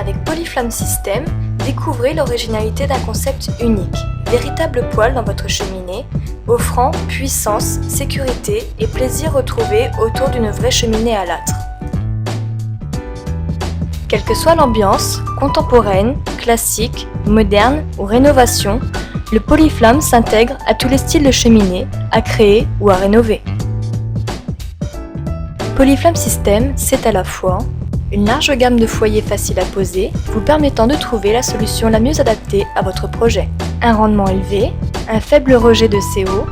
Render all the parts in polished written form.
Avec Polyflamme System, découvrez l'originalité d'un concept unique, véritable poêle dans votre cheminée, offrant puissance, sécurité et plaisir retrouvé autour d'une vraie cheminée à l'âtre. Quelle que soit l'ambiance, contemporaine, classique, moderne ou rénovation, le Polyflamme s'intègre à tous les styles de cheminée, à créer ou à rénover. Polyflamme System, c'est à la fois une large gamme de foyers faciles à poser, vous permettant de trouver la solution la mieux adaptée à votre projet. Un rendement élevé, un faible rejet de CO,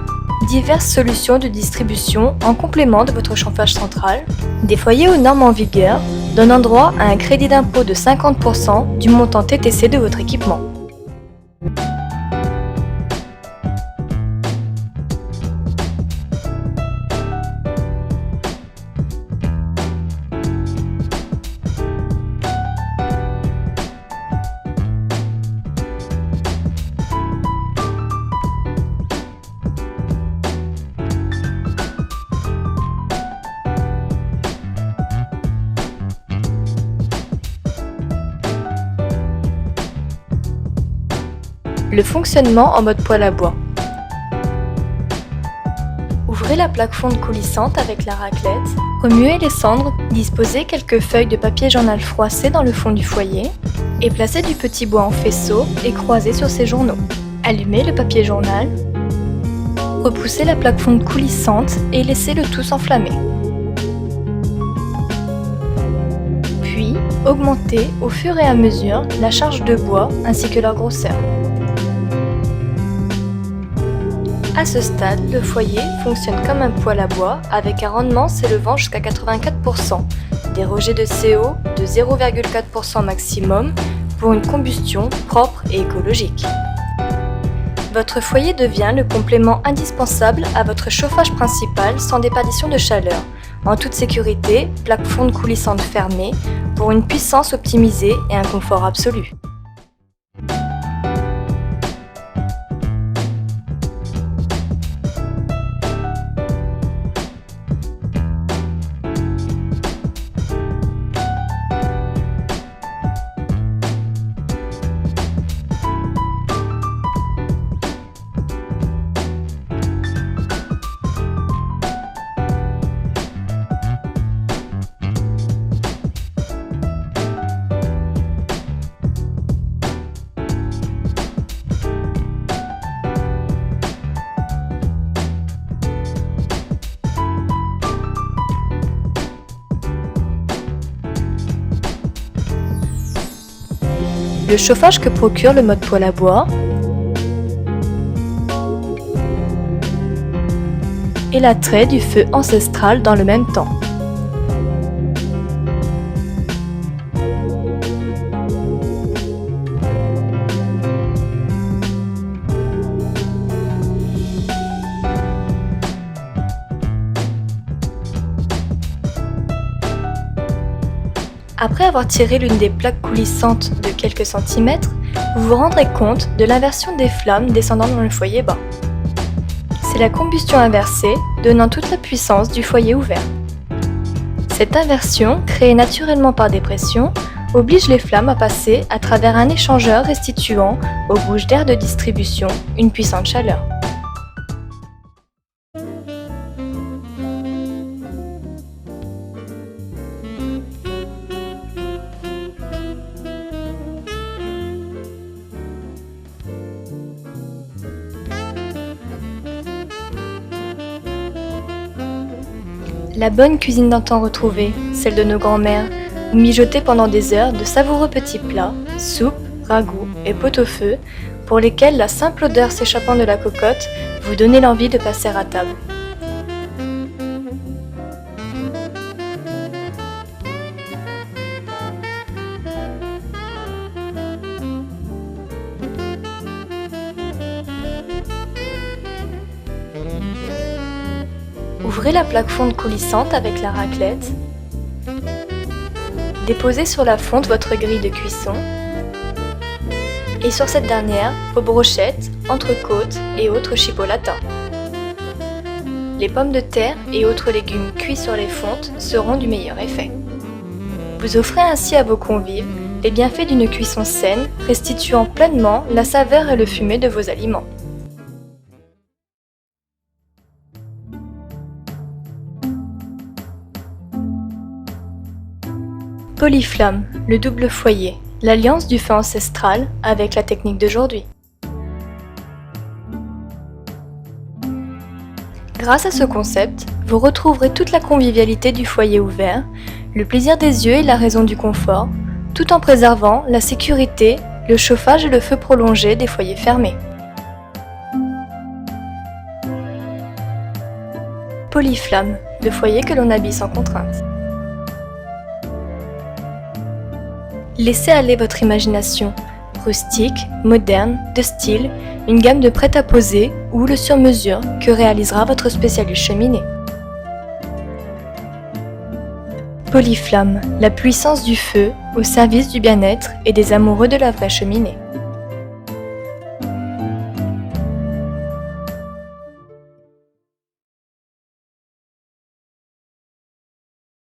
diverses solutions de distribution en complément de votre chauffage central, des foyers aux normes en vigueur, donnant droit à un crédit d'impôt de 50% du montant TTC de votre équipement. Le fonctionnement en mode poêle à bois. Ouvrez la plaque fonte coulissante avec la raclette, remuez les cendres, disposez quelques feuilles de papier journal froissées dans le fond du foyer et placez du petit bois en faisceau et croisez sur ces journaux. Allumez le papier journal, repoussez la plaque fonte coulissante et laissez le tout s'enflammer. Puis, augmentez au fur et à mesure la charge de bois ainsi que leur grosseur. À ce stade, le foyer fonctionne comme un poêle à bois avec un rendement s'élevant jusqu'à 84%, des rejets de CO de 0,4% maximum pour une combustion propre et écologique. Votre foyer devient le complément indispensable à votre chauffage principal sans déperdition de chaleur, en toute sécurité, plaque fonte coulissante fermée, pour une puissance optimisée et un confort absolu. Le chauffage que procure le mode poêle à bois et l'attrait du feu ancestral dans le même temps. Après avoir tiré l'une des plaques coulissantes de quelques centimètres, vous vous rendrez compte de l'inversion des flammes descendant dans le foyer bas. C'est la combustion inversée, donnant toute la puissance du foyer ouvert. Cette inversion, créée naturellement par dépression, oblige les flammes à passer à travers un échangeur restituant aux bouches d'air de distribution une puissante chaleur. La bonne cuisine d'antan retrouvée, celle de nos grands-mères, où mijotaient pendant des heures de savoureux petits plats, soupes, ragoûts et pot-au-feu, pour lesquels la simple odeur s'échappant de la cocotte vous donnait l'envie de passer à table. Ouvrez la plaque fonte coulissante avec la raclette. Déposez sur la fonte votre grille de cuisson. Et sur cette dernière, vos brochettes, entrecôtes et autres chipolatas. Les pommes de terre et autres légumes cuits sur les fontes seront du meilleur effet. Vous offrez ainsi à vos convives les bienfaits d'une cuisson saine, restituant pleinement la saveur et le fumé de vos aliments. Polyflamme, le double foyer, l'alliance du feu ancestral avec la technique d'aujourd'hui. Grâce à ce concept, vous retrouverez toute la convivialité du foyer ouvert, le plaisir des yeux et la raison du confort, tout en préservant la sécurité, le chauffage et le feu prolongé des foyers fermés. Polyflamme, le foyer que l'on habille sans contrainte. Laissez aller votre imagination, rustique, moderne, de style, une gamme de prêt-à-poser ou le sur-mesure que réalisera votre spécialiste cheminée. Polyflamme, la puissance du feu au service du bien-être et des amoureux de la vraie cheminée.